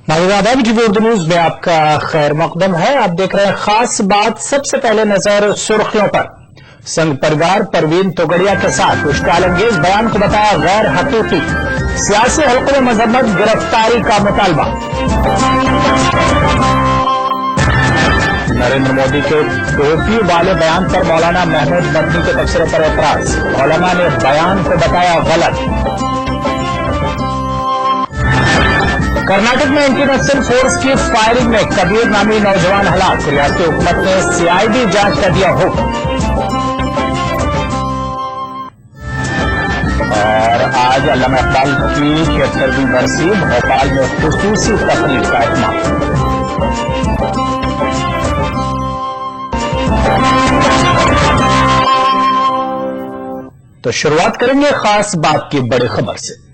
नाज़रीन TV Urdu news में आपका खैर मकदम है। आप देख रहे हैं खास बात। सबसे पहले नजर सुर्खियों पर। संघ परिवार परवीन तोगड़िया के साथ इश्कालंगेज बयान को बताया गैर हकीकी। सियासी हल्कों में मजम्मत, गिरफ्तारी का मुतालबा। नरेंद्र मोदी के टोपी वाले बयान पर मौलाना महमूद मदनी के तबसरे पर एतराज। मौलाना ने बयान को बताया गलत। कर्नाटक में इंडियन नक्सल फोर्स की फायरिंग में कबीर नामी नौजवान हलाक। रियासती हुकूमत ने सीआईडी जांच का दिया हुक्म। और आज अल्लामा इकबाल की 76वीं बरसी, भोपाल में खुसूसी तकरीब का एहतमाम। तो शुरुआत करेंगे खास बात की बड़ी खबर से।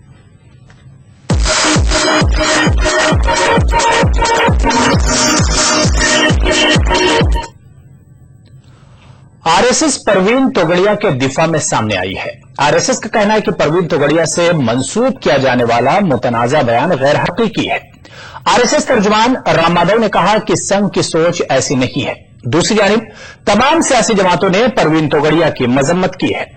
आरएसएस परवीन तोगड़िया के दिफा में सामने आई है। आरएसएस का कहना है कि परवीन तोगड़िया से मंसूब किया जाने वाला मुतनाज़ा बयान गैर हकीकी है। आरएसएस तर्जुमान राम माधव ने कहा कि संघ की सोच ऐसी नहीं है। दूसरी जानिब तमाम सियासी जमातों ने परवीन तोगड़िया की मजम्मत की है।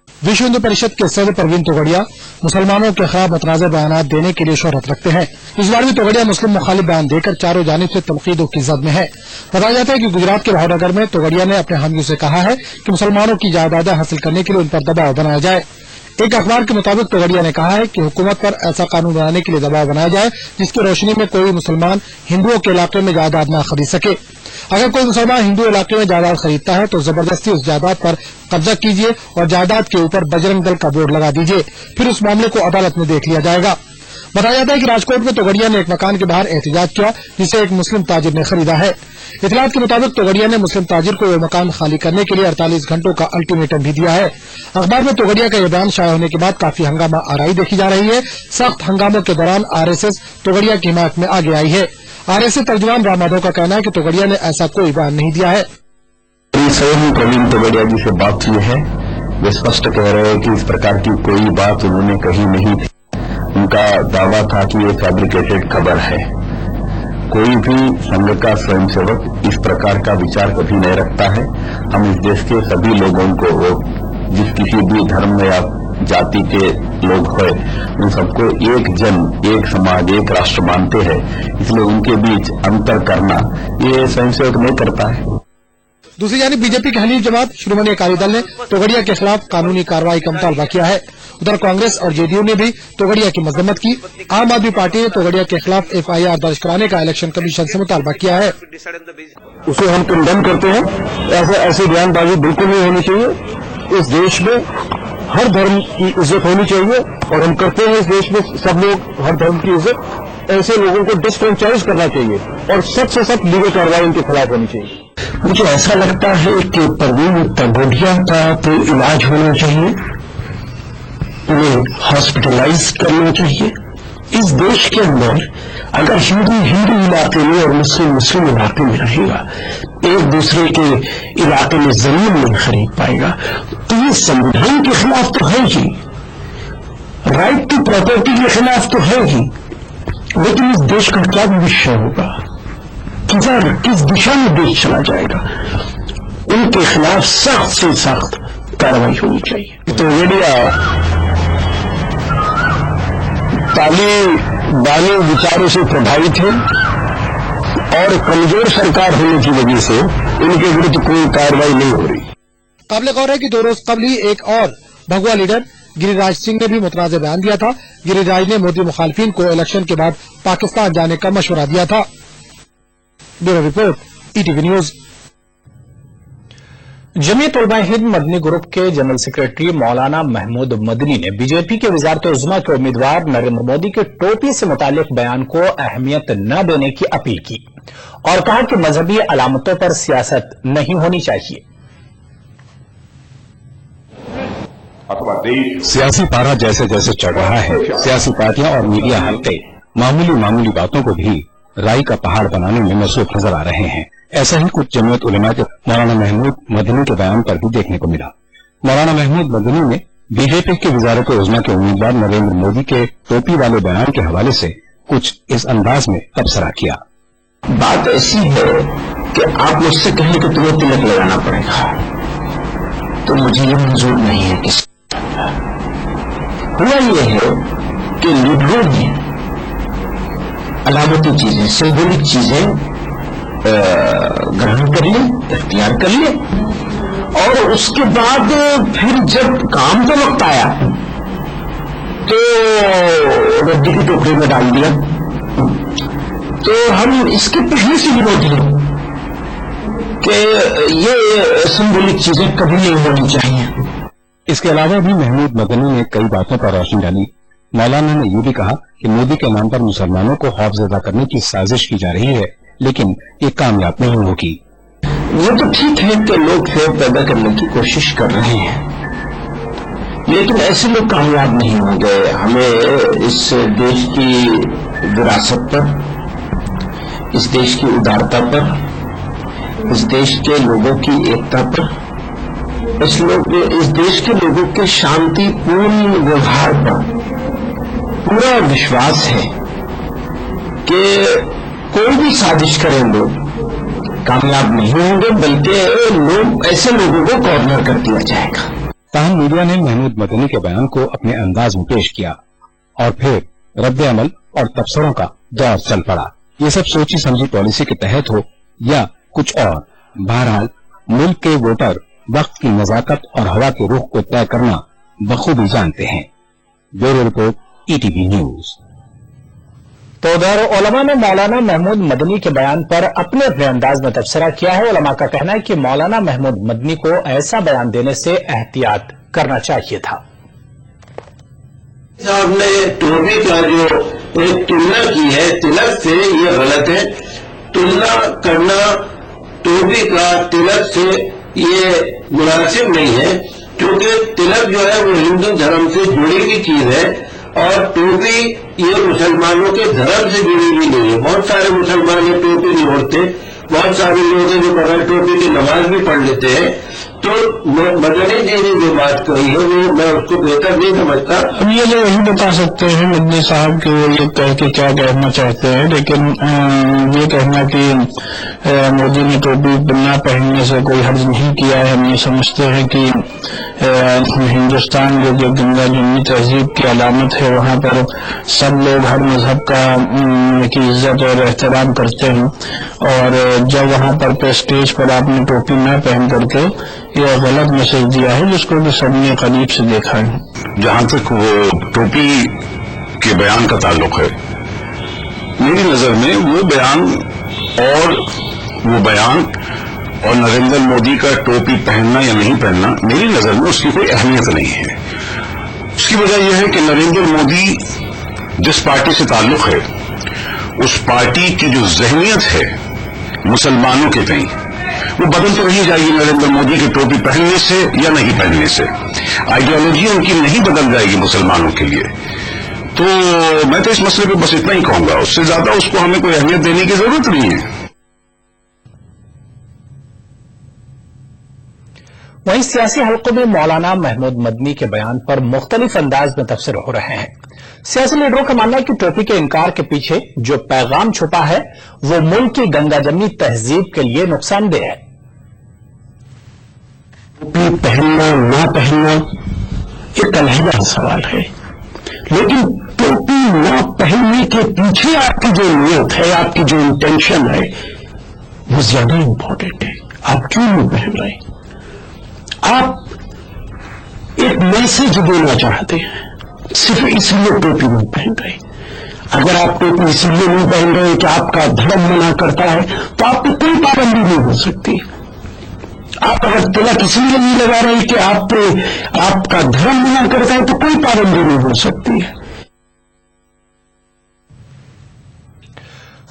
विश्व हिंदू परिषद के सदर परवीन तोगड़िया मुसलमानों के खिलाफ मुतनाज़ा बयान देने के लिए शोहरत रखते हैं। इस बार भी तोगड़िया मुस्लिम मुखालिफ बयान देकर चारों जानिब से तनकीदों की जद में है। बताया जाता है कि गुजरात के भावनगर में तोगड़िया ने अपने हामियों से कहा है कि मुसलमानों की जायदादें हासिल करने के लिए उन पर दबाव बनाया जाए। एक अखबार के मुताबिक तोगड़िया ने कहा है कि हुकूमत पर ऐसा कानून बनाने के लिए दबाव बनाया जाए जिसकी रोशनी में कोई मुसलमान हिंदुओं के इलाके में जायदाद न खरीद सके। अगर कोई मुसलमान हिंदू इलाके में जायदाद खरीदता है तो जबरदस्ती उस जायदाद पर कब्जा कीजिए और जायदाद के ऊपर बजरंग दल का बोर्ड लगा दीजिए, फिर उस मामले को अदालत में देख लिया जाएगा। बताया जाता है कि राजकोट में तोगड़िया ने एक मकान के बाहर एहतजाज किया जिसे एक मुस्लिम ताजिर ने खरीदा है। इतलात के मुताबिक तोगड़िया ने मुस्लिम ताजिर को वह मकान खाली करने के लिए 48 घंटों का अल्टीमेटम भी दिया है। अखबार में तोगड़िया का यह बयान शाया होने के बाद काफी हंगामा आराई देखी जा रही है। सख्त हंगामों के दौरान आरएसएस तोगड़िया की हिमायत में आगे आई है। आरएसएस तर्जुमान राम माधव का कहना है कि तोगड़िया ने ऐसा कोई बयान नहीं दिया है। प्रवीण तोगड़िया जी से बात हुई है, वे स्पष्ट कह रहे हैं कि इस प्रकार की कोई बात उन्होंने कही नहीं थी। उनका दावा था कि ये फैब्रिकेटेड खबर है। कोई भी संघ का स्वयंसेवक इस प्रकार का विचार कभी नहीं रखता है। हम इस देश के सभी लोगों को, जिस किसी भी धर्म या जाति के लोग हैं, उन सबको एक जन, एक समाज, एक राष्ट्र मानते हैं। इसलिए उनके बीच अंतर करना ये स्वयंसेवक नहीं करता है। दूसरी जानिब बीजेपी की हनीफ जमात शिरोमणि अकाली दल ने तोगड़िया के खिलाफ कानूनी कार्रवाई का मुतालबा किया है। उधर कांग्रेस और जेडीयू ने भी तोगड़िया की मजम्मत की। आम आदमी पार्टी ने तोगड़िया के खिलाफ एफआईआर दर्ज कराने का इलेक्शन कमीशन से मुतालबा किया है। उसे हम कंडेम करते हैं। ऐसी बयानबाजी बिल्कुल नहीं होनी चाहिए। इस देश में हर धर्म की इज्जत होनी चाहिए और हम करते हैं। इस देश में सब लोग हर धर्म की इज्जत। ऐसे लोगों को डिसफ्रेंचाइज करना चाहिए और सख्त से सख्त लीगल कार्रवाई उनके खिलाफ होनी चाहिए। मुझे ऐसा लगता है कि परवीन तोगड़िया का तो इलाज होना चाहिए, उन्हें हॉस्पिटलाइज करना चाहिए। इस देश के अंदर अगर हिंदू हिंदू इलाके में और मुस्लिम मुस्लिम इलाके में रहेगा, एक दूसरे के इलाके में जमीन नहीं खरीद पाएगा, तो ये संविधान के खिलाफ तो है ही, राइट टू प्रॉपर्टी के खिलाफ तो है ही। लेकिन इस देश का क्या भविष्य होगा, किस दिशा में देश चला जाएगा, उनके खिलाफ सख्त से सख्त कार्रवाई होनी चाहिए। तो तालिबानी विचारों से प्रभावित है और कमजोर सरकार होने की वजह से इनके विरुद्ध कोई कार्रवाई नहीं हो रही। काबिल गौर है कि 2 रोज कबल ही एक और भगवा लीडर गिरिराज सिंह ने भी मुतनाज़ा बयान दिया था। गिरिराज ने मोदी मुखालिफिन को इलेक्शन के बाद पाकिस्तान जाने का मशवरा दिया था। Bureau report, ETV news. Jamiat Ulama Hind Madani group के जनरल सेक्रेटरी मौलाना महमूद मदनी ने बीजेपी के वज़ारत-ए-उज़्मा के उम्मीदवार नरेंद्र मोदी के टोपी से मुतालिक बयान को अहमियत न देने की अपील की और कहा कि मजहबी अलामतों पर सियासत नहीं होनी चाहिए। सियासी पारा जैसे जैसे चढ़ रहा है, सियासी पार्टियां और मीडिया हल्के मामूली बातों को भी राई का पहाड़ बनाने में मसरूफ नजर आ रहे हैं। ऐसा ही कुछ जमीयत उलमा के मौलाना महमूद मदनी के बयान पर भी देखने को मिला। मौलाना महमूद मदनी ने बीजेपी की वजारत उज़्मा के उम्मीदवार नरेंद्र मोदी के टोपी वाले बयान के हवाले से कुछ इस अंदाज में तबसरा किया। बात ऐसी है कि आप मुझसे कहें कि तुम्हें तिलक लगाना पड़ेगा, तो मुझे ये मंजूर नहीं है। हुआ ये है कि लिबरल ने अलामती चीजें, सिंबॉलिक चीजें ग्रहण कर ली, इख्तियार कर ली, और उसके बाद फिर जब काम का वक्त आया तो रद्दी की टोकरी में डाल दिया। तो हम इसके पहले से विरोधी हैं कि ये सिंबॉलिक चीजें कभी नहीं होनी चाहिए। इसके अलावा भी महमूद मदनी ने कई बातों पर रोशनी डाली। मौलाना ने ये भी कहा कि मोदी के नाम पर मुसलमानों को खौफजदा करने की साजिश की जा रही है, लेकिन ये कामयाब नहीं होगी। ये तो ठीक है कि लोग फेर पैदा करने की कोशिश कर रहे हैं, लेकिन ऐसे लोग कामयाब नहीं होंगे। हमें इस देश की विरासत पर, इस देश की उदारता पर, इस देश के लोगों की एकता पर, इस देश के लोगों के शांतिपूर्ण व्यवहार पर पूरा विश्वास है कि कोई भी साजिश करें लोग कामयाब नहीं होंगे, बल्कि लोग ऐसे लोगों को कॉर्नर कर दिया जाएगा। ताहम मीडिया ने महमूद मदनी के बयान को अपने अंदाज में पेश किया और फिर रद्द अमल और तबसरों का दौर चल पड़ा। ये सब सोची समझी पॉलिसी के तहत हो या कुछ और, बहरहाल मुल्क के वोटर वक्त की नजाकत और हवा के रुख को तय करना बखूबी जानते हैं। Bureau report, ETV news. तो उधर उलमा ने मौलाना महमूद मदनी के बयान पर अपने अंदाज में तबसरा किया है। उलमा का कहना है कि मौलाना महमूद मदनी को ऐसा बयान देने से एहतियात करना चाहिए था। साहब ने टोपी का जो एक तुलना की है तिलक से, ये गलत है। तुलना करना टोपी का तिलक से ये मुनासिब नहीं है, क्योंकि तिलक जो है वो हिंदू धर्म से जुड़ी हुई चीज है और टोपी ये मुसलमानों के धर्म से जुड़ी हुई नहीं है। बहुत सारे मुसलमान ये टोपी नहीं ओढ़ते, बहुत सारे लोग हैं जो बगैर टोपी की नमाज भी पढ़ लेते हैं। तो मदनी जी ने जो बात कही है वो मैं उसको बेहतर नहीं समझता। अब ये जो वही बता सकते हैं मदनी साहब कि वो ये कह के क्या कहना चाहते हैं, लेकिन ये कहना कि मोदी ने टोपी न पहनने से कोई हर्ज नहीं किया है। हम ये समझते हैं कि हिंदुस्तान जो गंगा जमुनी तहजीब की अलामत है, वहाँ पर सब लोग हर मजहब की इज्जत और एहतराम करते हैं, और जब वहाँ पर स्टेज पर आपने टोपी न पहन करके यह गलत मैसेज दिया है, जिसको भी सबने करीब से देखा है। जहां तक वो टोपी के बयान का ताल्लुक है, मेरी नजर में वो बयान और नरेंद्र मोदी का टोपी पहनना या नहीं पहनना, मेरी नजर में उसकी कोई अहमियत नहीं है। उसकी वजह यह है कि नरेंद्र मोदी जिस पार्टी से ताल्लुक है, उस पार्टी की जो जहनियत है मुसलमानों के तई, वो बदल तो नहीं जाएगी नरेंद्र मोदी की टोपी पहनने से या नहीं पहनने से। आइडियोलॉजी उनकी नहीं बदल जाएगी मुसलमानों के लिए। तो मैं तो इस मसले पे बस इतना ही कहूंगा, उससे ज्यादा उसको हमें कोई अहमियत देने की जरूरत नहीं है। वहीं सियासी हलकों में मौलाना महमूद मदनी के बयान पर मुख्तलिफ अंदाज में तबसरे हो रहे हैं। सियासी लीडरों का मानना है कि टोपी के इनकार के पीछे जो पैगाम छुपा है वो मुल्क की गंगा जमनी तहजीब के लिए नुकसानदेह है। टोपी पहनना ना पहनना एक अलग सवाल है, लेकिन टोपी ना पहनने के पीछे आपकी जो नीयत है, आपकी जो इंटेंशन है, वो ज्यादा इंपॉर्टेंट है। आप क्यों नहीं पहन रहे? आप एक मैसेज देना चाहते हैं, सिर्फ इसलिए टोपी नहीं पहन रहे। अगर आप टोपी इसलिए नहीं पहन रहे कि आपका धर्म मना करता है, तो आप पे कोई पाबंदी नहीं हो सकती। आप अगर तिलक इसलिए नहीं लगा रहे कि आपका धर्म मना करता है, तो कोई पाबंदी नहीं हो सकती है।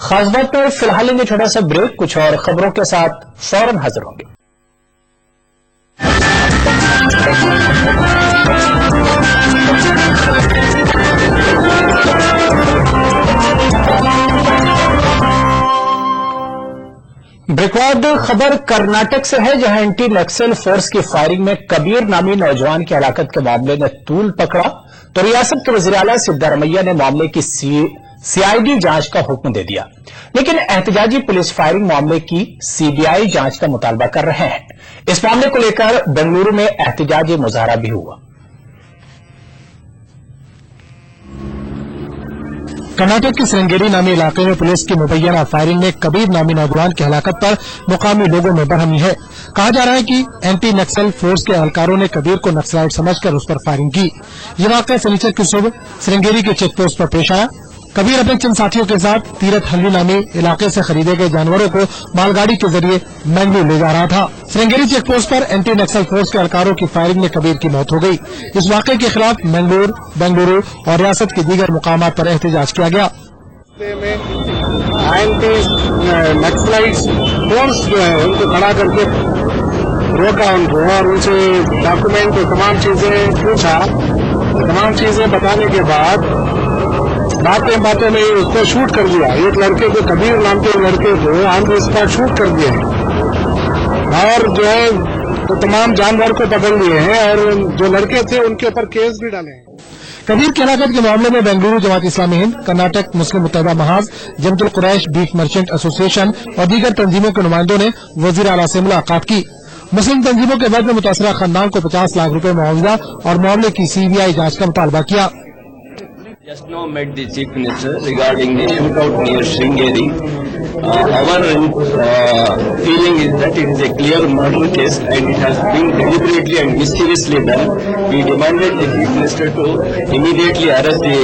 खास बात पर फिलहाल लेंगे छोटा सा ब्रेक, कुछ और खबरों के साथ फौरन हाजिर होंगे। ब्रेक एक और खबर कर्नाटक से है, जहां एंटी नक्सल फोर्स की फायरिंग में कबीर नामी नौजवान की हलाकत के मामले में तूल पकड़ा तो रियासत के वज़ीर आला सिद्धारमैया ने मामले की सीआईडी जांच का हुक्म दे दिया, लेकिन एहतजाजी पुलिस फायरिंग मामले की सीबीआई जांच का मुतालबा कर रहे हैं। इस मामले को लेकर बेंगलुरु में एहतजाजी मुजाहरा भी हुआ। कर्नाटक के श्रृंगेरी नामी इलाके में पुलिस की मुबैना फायरिंग में कबीर नामी नौजवान की हलाकत पर मुकामी लोगों में बरहमी है। कहा जा रहा है कि एंटी नक्सल फोर्स के एहलकारों ने कबीर को नक्सलाइट समझकर उस पर फायरिंग की। ये वाकया शनिचर की सुबह श्रृंगेरी के चेक पोस्ट पर पेश आया। कबीर अपने चंद साथियों के साथ तीरथ हल्ली नामी इलाके से खरीदे गए जानवरों को मालगाड़ी के जरिए मैंगलोर ले जा रहा था। श्रृंगेरी चेक पोस्ट पर एंटी नक्सल फोर्स के एहलकारों की फायरिंग में कबीर की मौत हो गई। इस वाकये के खिलाफ मैंगलोर, बेंगलुरु और रियासत के दीगर मुकामात पर एहतजाज किया गया। एंटी नक्सलाइट्स फोर्स जो है उनको खड़ा करके रोका उनको और उनसे डॉक्यूमेंट तमाम चीजें पूछा। तमाम चीजें बताने के बाद बातें में उसको शूट कर दिया। एक लड़के को, कबीर नाम के लड़के को ऑन द स्पॉट शूट कर दिया और जो है तो तमाम जानवर को पकड़ लिए हैं और जो लड़के थे उनके ऊपर केस भी डाले हैं। कबीर की हलाकत के मामले में बेंगलुरु जमात इस्लामी हिंद, कर्नाटक मुस्लिम मुत्तहिदा महाज, जमतुल कुरैश बीफ मर्चेंट एसोसिएशन और दीगर तंजीमों के नुमाइंदों ने वजीर आला से मुलाकात की। मुस्लिम तंजीमों के वजह में मुतासरा खानदान को 50 लाख रुपए मुआवजा और मामले की सीबीआई जांच का मुतालबा किया। Just now met the Chief Minister regarding the shootout near Sringeri. Our feeling is that it is a clear murder case and it has been deliberately and mysteriously done. We demanded the Chief Minister to immediately arrest the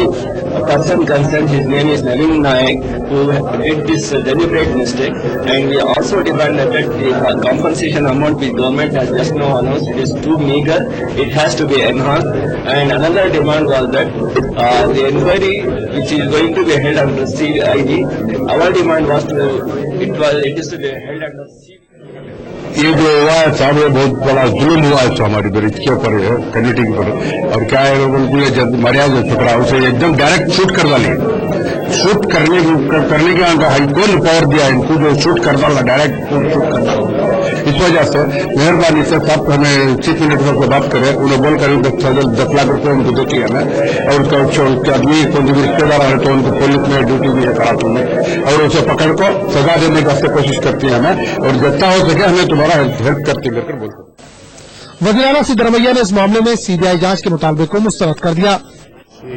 person concerned. His name is Navin Naik, who did this deliberate mistake, and we also demanded that the compensation amount which government has just now announced is too meager. It has to be enhanced. And another demand was that the inquiry which is going to be held under CID, our demand was it is to be held under CID. ये जो हुआ है साहब, ये बहुत बड़ा जुल्म हुआ है हमारी ब्रिज के ऊपर, कम्युनिटी के ऊपर। और क्या है, उनको जब मर्यादा छुपरा उसे एकदम डायरेक्ट शूट करवा लिया। शूट करने के हाईकोर्ट ने पावर दिया इनको, जो शूट करना होगा डायरेक्ट शूट करना होगा। इस वजह से मेहरबानी से साहब हमें चीफ मिनिस्टर को बात करें, उन्हें बोल कर 10 लाख रुपये उनको देती है हमें, और उसका आदमी कोई रिश्तेदार है तो उनको पुलिस में ड्यूटी भी है कराची में, और उसे पकड़ को सजा देने की कोशिश करती है हमें, और जितना हो सके हमें तुम्हारा हेल्प करते कर बोलते। वज़ीर आला सिद्धारमैया ने इस मामले में सीबीआई जांच के मुतालबे को मुस्तरद कर दिया।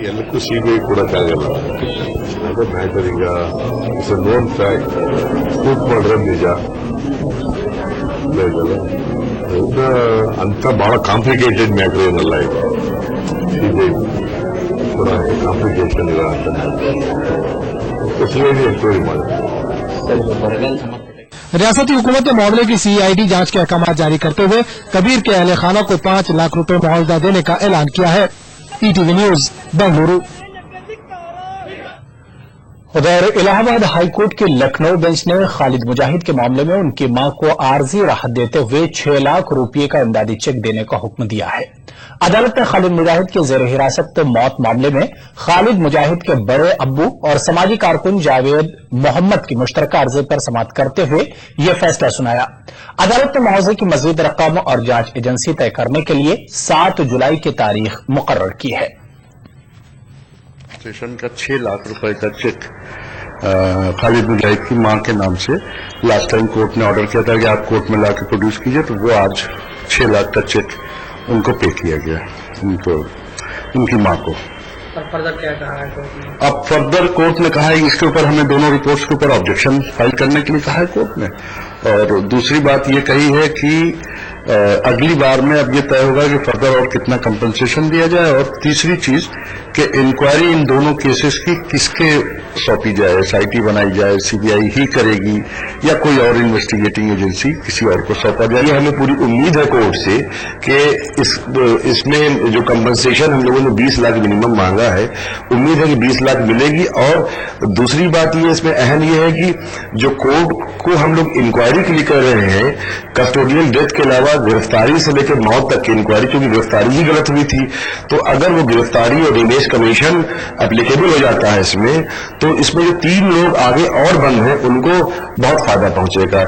ಎಲ್ಲಕ್ಕೂ ಸಿಬಿಐ ಕೊಡಕ್ಕಾಗಲ್ಲ, ಅದು ಮ್ಯಾಟರ್. ಈಗ it's a known fact, shoot ಮಾಡಿದ್ರೆ ನಿಜ ಇದಲ್ಲ, ಅಂತ ಬಹಳ ಕಾಂಪ್ಲಿಕೇಟೆಡ್ ಮ್ಯಾಟರ್ ಏನಲ್ಲ. ಇದು ಸಿಬಿಐ ಕೂಡ ಕಾಂಪ್ಲಿಕೇಶನ್ ಇಲ್ಲ ಅಂತ ಸಿಬಿಐ ಎಂಕ್ವೈರಿ ಮಾಡುತ್ತೆ. रियासती हुकूमत ने मामले की सीआईडी जांच के अहकाम जारी करते हुए कबीर के अहले खाना को 5 लाख रुपए मुआवजा देने का ऐलान किया है। ETV news Bengaluru. उधर इलाहाबाद हाईकोर्ट की लखनऊ बेंच ने खालिद मुजाहिद के मामले में उनकी मां को आर्जी राहत देते हुए 6 लाख रुपये का इमदादी चेक देने का हुक्म दिया है। अदालत ने खालिद मुजाहिद के जेर हिरासत मौत मामले में खालिद मुजाहिद के बड़े अब्बू और समाजी कारकुन जावेद मोहम्मद की मुश्तरका अर्जी पर समाअत करते हुए यह फैसला सुनाया। अदालत ने मुआवजे की मजीद रकम और जांच एजेंसी तय करने के लिए 7 जुलाई की तारीख मुकर्रर की है। स्टेशन का 6 लाख रुपए का चेक खालिद मुजाहिद की मां के नाम से लास्ट टाइम कोर्ट ने ऑर्डर किया था कि आप कोर्ट में लाके प्रोड्यूस कीजिए, तो वो आज 6 लाख का चेक उनको पे किया गया, उनकी मां को। फर्दर क्या कहा है? अब फर्दर कोर्ट ने कहा है इसके ऊपर हमें दोनों रिपोर्ट्स के ऊपर ऑब्जेक्शन फाइल करने के लिए कहा है कोर्ट ने, और दूसरी बात ये कही है कि अगली बार में अब ये तय होगा कि फर्दर और कितना कंपनसेशन दिया जाए, और तीसरी चीज कि इंक्वायरी इन दोनों केसेस की किसके सौंपी जाए, एसआईटी बनाई जाए, सीबीआई ही करेगी या कोई और इन्वेस्टिगेटिंग एजेंसी किसी और को सौंपा जाए। ये हमें पूरी उम्मीद है कोर्ट से कि इसमें जो कंपनसेशन हम लोगों ने 20 लाख मिनिमम मांगा है, उम्मीद है कि 20 लाख मिलेगी। और दूसरी बात ये इसमें अहम ये है कि जो कोर्ट को हम लोग इंक्वायरी के लिए कर रहे हैं, कस्टोडियल डेथ के अलावा गिरफ्तारी से लेकर मौत तक की इंक्वायरी, क्योंकि गिरफ्तारी ही गलत हुई थी, तो अगर वो गिरफ्तारी और रिमेश कमीशन एप्लीकेबल हो जाता है इसमें, तो इसमें जो 3 लोग आगे और बंद हैं उनको बहुत फायदा पहुंचेगा।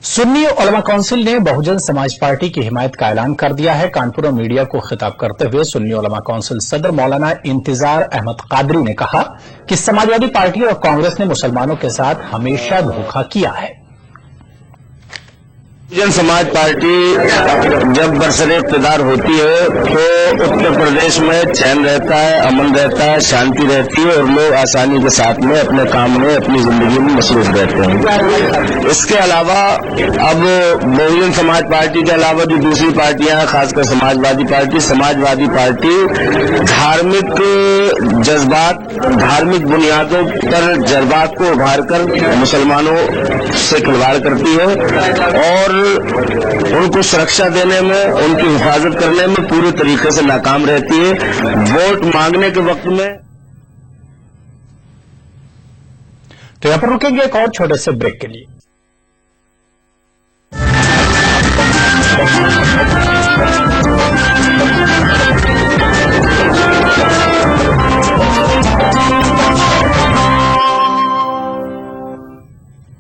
सुन्नी उलमा काउंसिल ने बहुजन समाज पार्टी की हिमायत का ऐलान कर दिया है। कानपुर में मीडिया को खिताब करते हुए सुन्नी उलमा काउंसिल सदर मौलाना इंतजार अहमद कादरी ने कहा कि समाजवादी पार्टी और कांग्रेस ने मुसलमानों के साथ हमेशा धोखा किया है। बहुजन समाज पार्टी जब बरसरे इक़्तिदार होती है तो उत्तर प्रदेश में चैन रहता है, अमन रहता है, शांति रहती है और लोग आसानी के साथ में अपने काम में अपनी जिंदगी में मसरूफ रहते हैं। इसके अलावा अब बहुजन समाज पार्टी के अलावा जो दूसरी पार्टियां हैं, खासकर समाजवादी पार्टी धार्मिक जज्बात, धार्मिक बुनियादों पर जज्बात को उभार कर मुसलमानों से खिलवाड़ करती है और उनको सुरक्षा देने में, उनकी हिफाजत करने में पूरी तरीके से नाकाम रहती है। वोट मांगने के वक्त में तो यहां पर रुकेंगे एक और छोटे से ब्रेक के लिए।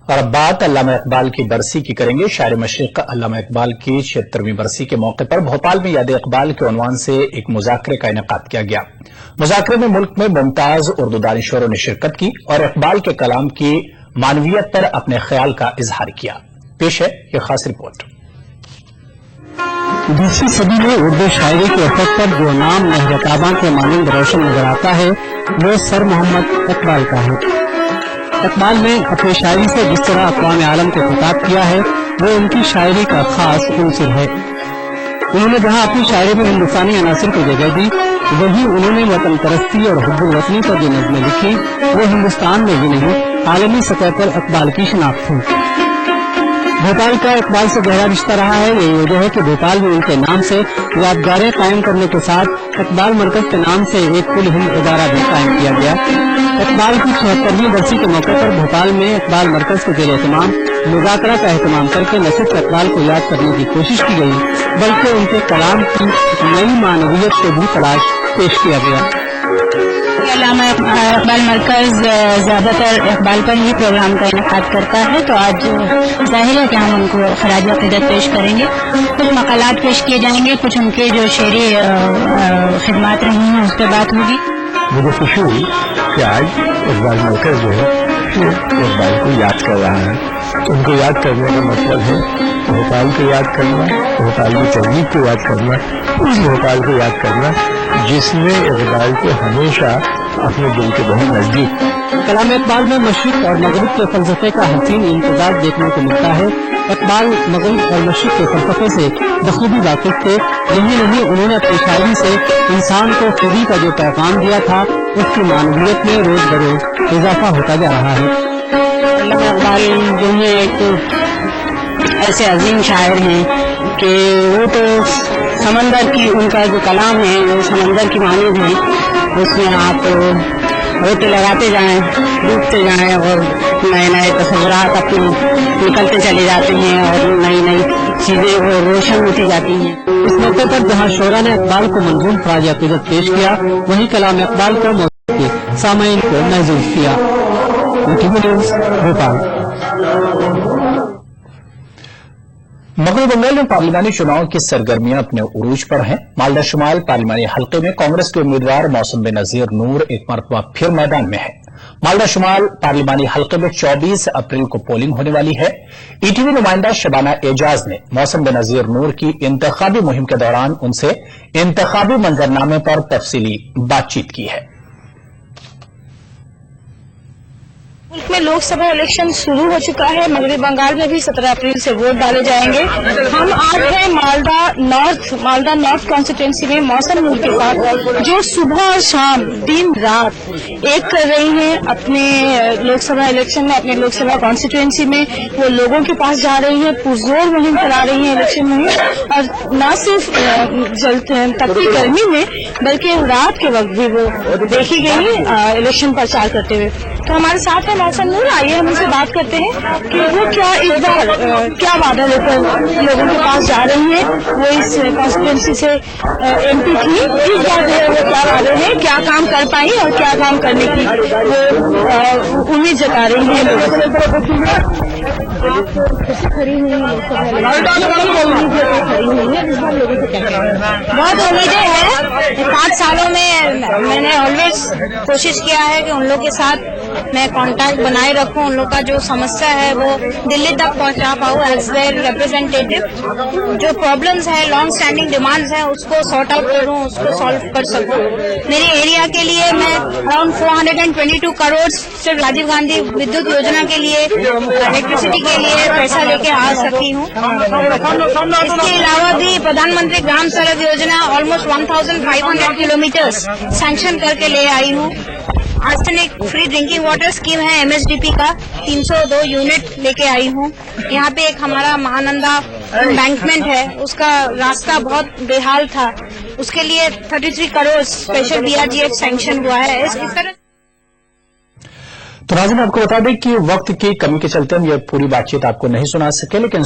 और अब बात अल्लामा इकबाल की बरसी की करेंगे। शायर मशरिक़ अल्लामा इकबाल की 76वीं बरसी के मौके पर भोपाल में याद इकबाल के उन्वान से एक मुज़ाकरे का इनेकाद किया गया। मुज़ाकरे में मुल्क में मुमताज उर्दू दानिशवरों ने शिरकत की और इकबाल के कलाम की मानवियत पर अपने ख्याल का इजहार किया। पेश है ये खास रिपोर्ट। 20वीं सदी में उर्दू शायरी के अफक पर जो नाम महरताबा के मानंद रोशन नजर आता है वो सर मोहम्मद इकबाल का है। इकबाल ने अपनी शायरी से जिस तरह अक़वाम आलम को खिताब किया है वो उनकी शायरी का खास उनसर है। उन्होंने जहां अपनी शायरी में हिंदुस्तानी अनासर को जगह दी, वहीं उन्होंने वतन परस्ती और हुब्बुल वतनी पर जो नज़्में लिखी वो हिंदुस्तान में ही नहीं आलमी सतह पर इकबाल की शिनाख्त थी। भोपाल का इकबाल से गहरा रिश्ता रहा है। यही वजह है कि भोपाल में उनके नाम से यादगारें कायम करने के साथ इकबाल मरकज के नाम से एक कुल हिंद इदारा भी कायम किया गया। इकबाल की 76वीं बरसी के मौके पर भोपाल में इकबाल मरकज के जेर एहतमाम मुज़ाकरा का एहतमाम करके न सिर्फ इकबाल को याद करने की कोशिश की गई बल्कि उनके कलाम की नई मानवियत को भी तलाश पेश किया गया। अल्लामा इकबाल मरकज ज्यादातर इकबाल पर ही प्रोग्राम का इनेकाद करता है, तो आज जाहिर है कि हम उनको खराज अक़ीदत पेश करेंगे। कुछ मक़ालात पेश किए जाएंगे, कुछ उनके जो शेरी खिदमात रही हैं उस पर बात होगी। मुझे खुशी हुई कि आज इकबाल मरकज जो है इकबाल को याद कर रहा है। उनको याद करने का मतलब है भोपाल को याद करना, भोपाल की तहजीब को याद करना, उस भोपाल को याद करना जिसने इकबाल को हमेशा अपने दिल के बहुत नजदीक। कलाम इकबाल में मशरिक़ और मगरिब के फलसफे का हसीन इम्तिज़ाज देखने को मिलता है। इकबाल मगरिब और मशरिक़ के फलसफे से बखूबी वाकिफ थे। यही नहीं, उन्होंने अपनी शायरी से इंसान को खुदी का जो पैगाम दिया था उसकी मानवियत में रोज बरोज इजाफा होता जा रहा है। अल्लामा इकबाल जो है एक ऐसे अजीम शायर हैं कि वो तो समंदर की, उनका जो कलाम है वो समंदर की मानद है। उसमें आप रोटे लगाते जाएं, डूबते जाएं और नए नए तस्वुरात अपने निकलते चले जाते हैं और नई नई चीजें रोशन होती जाती हैं। इस मौके पर जहां शोरा ने इकबाल को मंजूम खराज अक़ीदत पेश किया, वहीं कलाम इकबाल को मौजूद के सामईन को महसूस किया। भोपाल। मगरबी बंगाल में पार्लिमानी चुनाव की सरगर्मियां अपने उरूज पर हैं। मालदा शुमाल पार्लिमानी हल्के में कांग्रेस के उम्मीदवार मौसम बेनजीर नूर एक मरतबा फिर मैदान में है। मालदा शुमाल पार्लिमानी हल्के में 24 अप्रैल को पोलिंग होने वाली है। ईटीवी नुमाइंदा शबाना एजाज ने मौसम बेनजीर नूर की इंतखाबी मुहिम के दौरान उनसे इंतखाबी मंजरनामे पर तफसीली बातचीत की है। मुल्क में लोकसभा इलेक्शन शुरू हो चुका है। मगरबी बंगाल में भी 17 अप्रैल से वोट डाले जाएंगे। हम आज हैं मालदा नॉर्थ कॉन्स्टिट्यूंसी में मौसम नूर के साथ, जो सुबह और शाम दिन रात एक कर रही हैं अपने लोकसभा इलेक्शन में, अपने लोकसभा कॉन्स्टिट्यूंसी में। वो लोगों के पास जा रही है, पुरजोर मुहिम चला रही है इलेक्शन में, और न सिर्फ तपती गर्मी में बल्कि रात के वक्त भी वो देखी गई इलेक्शन प्रचार करते हुए। तो हमारे साथ है मौसम नूर, आइए हम उनसे बात करते हैं कि वो क्या इस बार क्या वादा लेकर लोगों के पास जा रही है। वो इस कॉन्स्टिट्यूंसी से एमपी थी, इस बार वो क्या वादे हैं, क्या काम कर पाई और क्या काम करने की वो उम्मीद जता रही है। खड़ी हुई लोकसभा खड़ी हुई है, इस बार लोगों से क्या बहुत उम्मीदें हैं। 5 सालों में मैंने ऑलवेज कोशिश किया है कि उन लोग के साथ मैं कांटेक्ट बनाए रखूं, उन लोग का जो समस्या है वो दिल्ली तक पहुंचा पाऊं एज देयर रिप्रेजेंटेटिव। जो प्रॉब्लम्स है, लॉन्ग स्टैंडिंग डिमांड्स हैं, उसको सॉर्ट आउट करूं, उसको सॉल्व कर सकूं। मेरे एरिया के लिए मैं अराउंड 422 करोड़ सिर्फ राजीव गांधी विद्युत योजना के लिए, इलेक्ट्रिसिटी के लिए पैसा लेके आ सकी हूँ। इसके अलावा भी प्रधानमंत्री ग्राम सड़क योजना ऑलमोस्ट 1500 किलोमीटर सैंक्शन करके ले आई हूँ। Arsenic free drinking water scheme है MSDP का, 302 यूनिट लेके आई हूँ। यहाँ पे एक हमारा महानंदा एम्बैंकमेंट है, उसका रास्ता बहुत बेहाल था, उसके लिए 33 करोड़ स्पेशल BRGF सैंक्शन हुआ है। इस तरह तो नाज़रीन, आपको बता दें कि वक्त की कमी के चलते हम ये पूरी बातचीत आपको नहीं सुना सके, लेकिन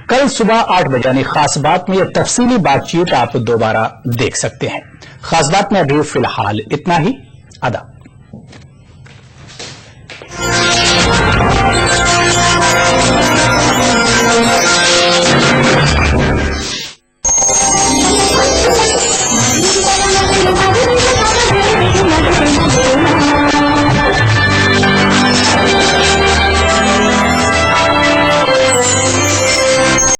कल सुबह 8 बजे यानी खास बात में ये तफसीली बातचीत आप दोबारा देख सकते हैं। खास बात में अभी फिलहाल इतना ही। आदाब।